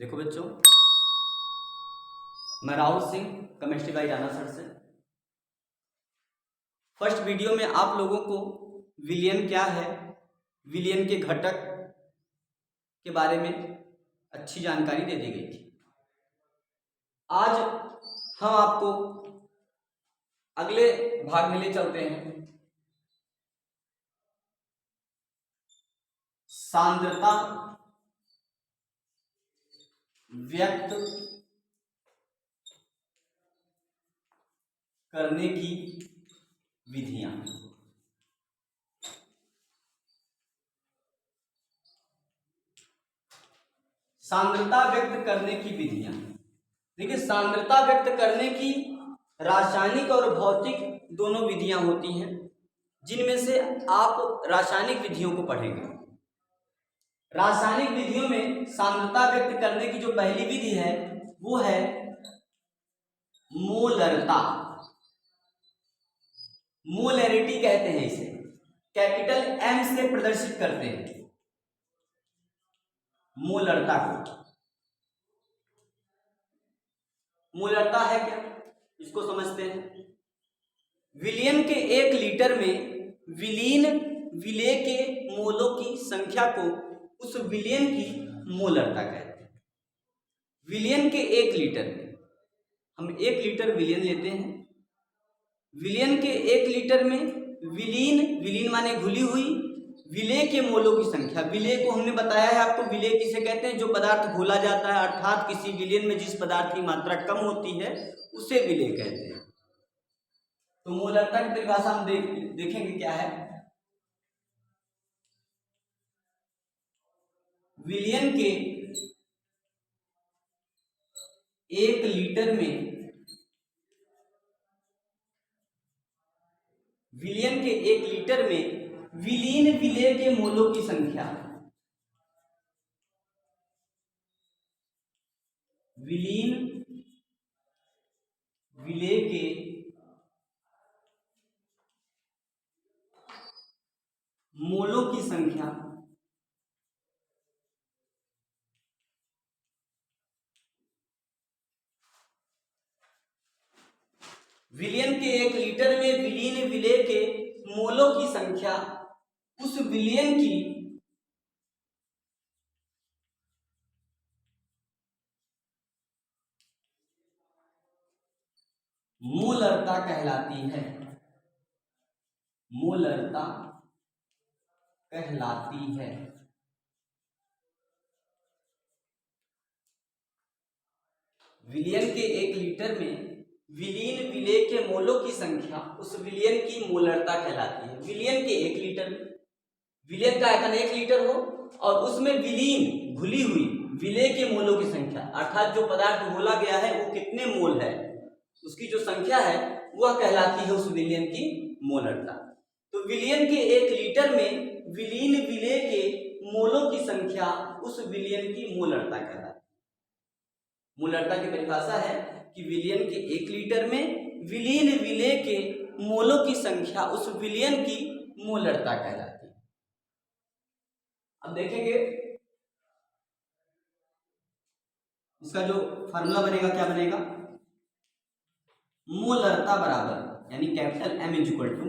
देखो बच्चों, मैं Rahul Singh chemistry by Rana sir से फर्स्ट वीडियो में आप लोगों को विलयन क्या है, विलयन के घटक के बारे में अच्छी जानकारी दे दी गई थी। आज हम आपको अगले भाग में ले चलते हैं। सांद्रता व्यक्त करने की विधियां। सांद्रता व्यक्त करने की विधियां। देखिए, सांद्रता व्यक्त करने की रासायनिक और भौतिक दोनों विधियां होती हैं, जिनमें से आप रासायनिक विधियों को पढ़ेंगे। रासायनिक विधियों में सांद्रता व्यक्त करने की जो पहली विधि है वो है मोलरता। मोलैरिटी कहते हैं इसे, कैपिटल एम से प्रदर्शित करते हैं मोलरता को। मोलरता है क्या, इसको समझते हैं। विलयन के 1 लीटर में विलीन विलेय के मोलों की संख्या को उस विलयन की मोलरता कहते हैं। विलयन के 1 लीटर में हम 1 लीटर विलयन लेते हैं। विलयन के 1 लीटर में विलीन माने घुली हुई, विलेय के मोलों की संख्या। विलेय को हमने बताया है आपको, विलेय किसे कहते हैं, जो पदार्थ घोला जाता है, अर्थात किसी विलयन में जिस पदार्थ की मात्रा कम होती है उसे विलेय कहते हैं। तो मोलरता की परिभाषा हम देखेंगे क्या है। विलयन के 1 लीटर में विलयन के 1 लीटर में विलीन विलेय के मोलों की संख्या, विलीन विलेय के मोलों की संख्या विलयन के 1 लीटर में विलीन विलेय के मोलों की संख्या उस विलयन की मोलरता कहलाती है। मोलरता कहलाती है। विलयन के 1 लीटर में विलीन विलेय के मोलों की संख्या उस विलयन की मोलरता कहलाती है। विलयन के 1 लीटर में, विलयन का आयतन 1 लीटर हो और उसमें विलीन घुली हुई विलेय के मोलों की संख्या, अर्थात जो पदार्थ घोला गया है वो कितने मोल है, उसकी जो संख्या है वह कहलाती है उस विलयन की मोलरता। तो विलयन के 1 लीटर में विलीन विलेय के मोलों की संख्या उस विलयन की मोलरता कहलाती है। मोलरता की परिभाषा है कि विलयन के 1 लीटर में विलीन विलेय के मोलों की संख्या उस विलयन की मोलरता कहलाती है। अब देखेंगे इसका जो फार्मूला बनेगा, क्या बनेगा, मोलरता बराबर, यानी capital M is equal to,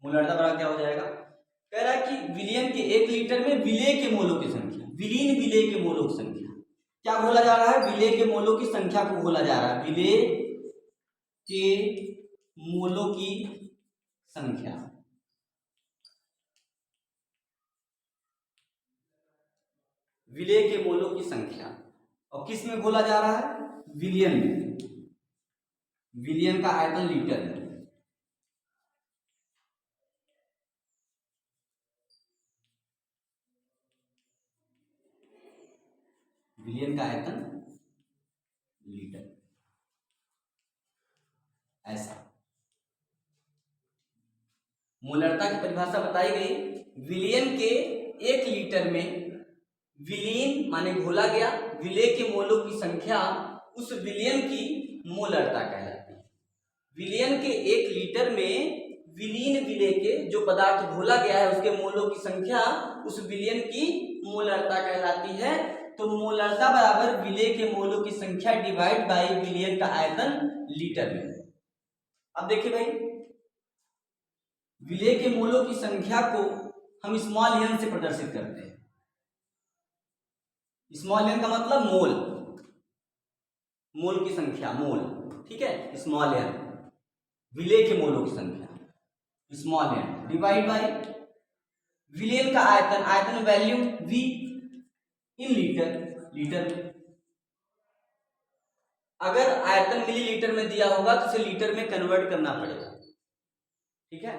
मोलरता बराबर क्या हो जाएगा, कह रहा है कि विलयन के 1 लीटर में विलेय के मोलों की संख्या, विलीन विलेय के मोलों की संख्या, क्या घोला जा रहा है, विलेय के मोलों की संख्या को घोला जा रहा है। विलेय के मोलों की संख्या, विलेय के मोलों की संख्या, और किस में घोला जा रहा है, विलयन में। विलयन का आयतन लीटर है। विलयन का आयतन लीटर, ऐसा। मोलरता की परिभाषा बताई गई, विलयन के 1 लीटर में विलीन माने घोला गया विलेय के मोलों की संख्या उस विलयन की मोलरता कहलाती है। विलयन के 1 लीटर में विलीन विलेय के जो पदार्थ घोला गया है उसके मोलों की संख्या उस विलयन की मोलरता कहलाती है। तो मोलरता बराबर विलेय के मोलों की संख्या डिवाइड बाय विलयन का आयतन लीटर में। अब देखिए भाई, विलेय के मोलों की संख्या को हम स्मॉल एन से प्रदर्शित करते हैं। स्मॉल एन का मतलब मोल, मोल की संख्या, मोल, ठीक है, स्मॉल एन, विलेय के मोलों की संख्या स्मॉल एन डिवाइड बाय विलयन का आयतन, आयतन value V in litre, litre में। अगर आयतन मिलीलीटर में दिया होगा तो उसे लीटर में कन्वर्ट करना पड़ेगा, ठीक है।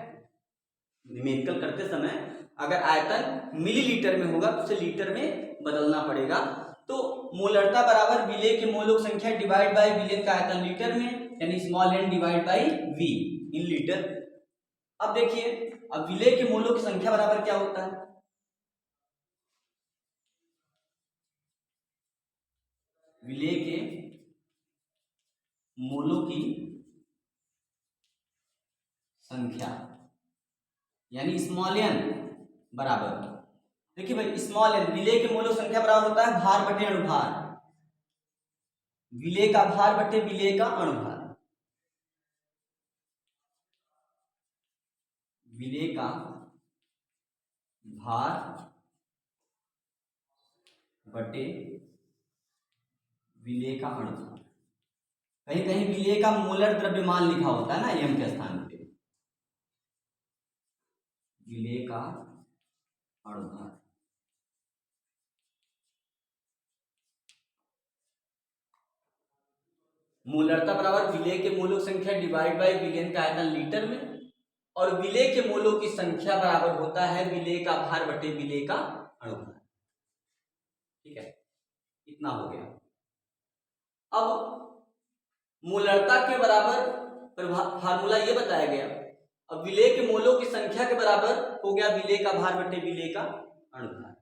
न्यूमेरिकल करते समय अगर आयतन मिलीलीटर में होगा तो उसे लीटर में बदलना पड़ेगा। तो मोलरता बराबर विलेय के मोलों की संख्या डिवाइड बाय विलयन का आयतन लीटर में, यानी small n divide by V in litre. अब देखिए, अब विलेय के मोलों की संख्या बराबर क्या होता है? विलेय के मोलों की संख्या यानी स्मॉल एन बराबर, देखिए भाई, स्मॉल एन विलेय के मोलों की संख्या बराबर होता है भार बटे अणुभार, विलेय का भार बटे विलेय का अणुभार, विलेय का भार बटे विलेय का अणुभार। कहीं कहीं विलेय का मोलर द्रव्यमान लिखा होता है ना एम के स्थान पे, विलेय का अणुभार। मोलरता बराबर विलेय के मोलों की संख्या डिवाइड बाय विलयन का आयतन लीटर में, और विलेय के मोलों की संख्या बराबर होता है विलेय का भार बटे विलेय का अणुभार, ठीक है। इतना हो गया। अब मोलरता के बराबर फार्मूला ये बताया गया। अब विलेय के मोलों की संख्या के बराबर हो गया विलेय का भार बटे विलेय का अणुभार।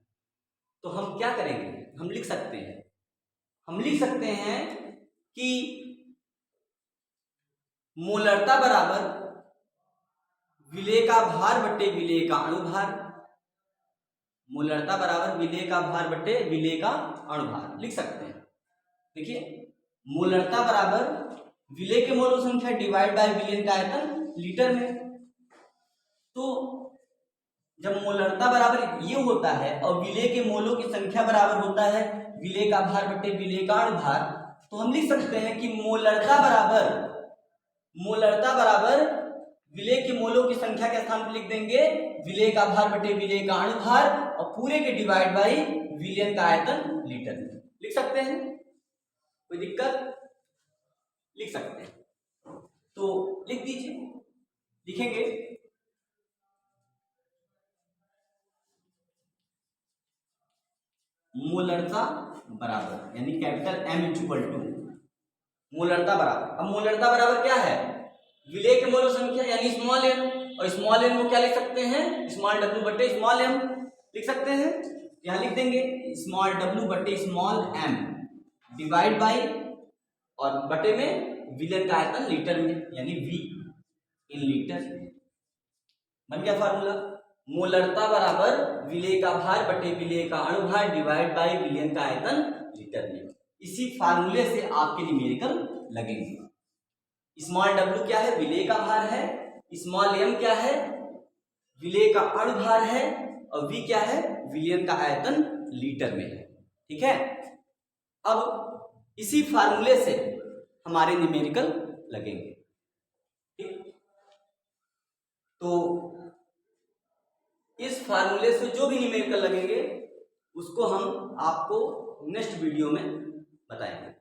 तो हम क्या करेंगे, हम लिख सकते हैं कि मोलरता बराबर विलेय का भार बटे विलेय का अणुभार, मोलरता बराबर विलेय का भार बटे विलेय का अणुभार लिख सकते हैं। देखिए, मोलरता बराबर विलेय के मोलों संख्या डिवाइड बाय विलयन का आयतन लीटर में। तो जब मोलरता बराबर ये होता है और विलेय के मोलों की संख्या बराबर होता है विलेय का भार बटे विलेय का अणुभार, तो हम लिख सकते हैं कि मोलरता बराबर विलेय के मोलों की संख्या के स्थान पर लिख देंगे विलेय का भार बटे विलेय का अणुभार, और पूरे के डिवाइड बाय विलयन का आयतन लीटर में लिख सकते हैं। कोई दिक्कत? लिख सकते हैं, तो लिख दीजिए। लिखेंगे मोलरता बराबर, यानी कैपिटल M इक्वल टू मोलरता बराबर। अब मोलरता बराबर क्या है? विलेय के मोलों संख्या यानी स्मॉल एम, और स्मॉल एम को क्या लिख सकते हैं? स्मॉल W बटे स्मॉल एम लिख सकते हैं। यहां लिख देंगे स्मॉल W बटे स्मॉल एम डिवाइड बाय, और बटे में विलयन का आयतन लीटर में, यानी V इन लीटर। बन गया फार्मूला। मोलरता बराबर विलेय का भार बटे विलेय का अणुभार डिवाइड बाय विलयन का आयतन लीटर में। इसी फार्मूले से आपके न्यूमेरिकल लगेंगे। स्मॉल W क्या है? विलेय का भार है। स्मॉल m क्या है? विलेय का अणुभार है। और V क्या है? विलयन का आयतन लीटर में है। ठीक है, अब इसी फार्मूले से हमारे न्यूमेरिकल लगेंगे। ठीक, तो इस फार्मूले से जो भी न्यूमेरिकल लगेंगे उसको हम आपको नेक्स्ट वीडियो में बताएंगे।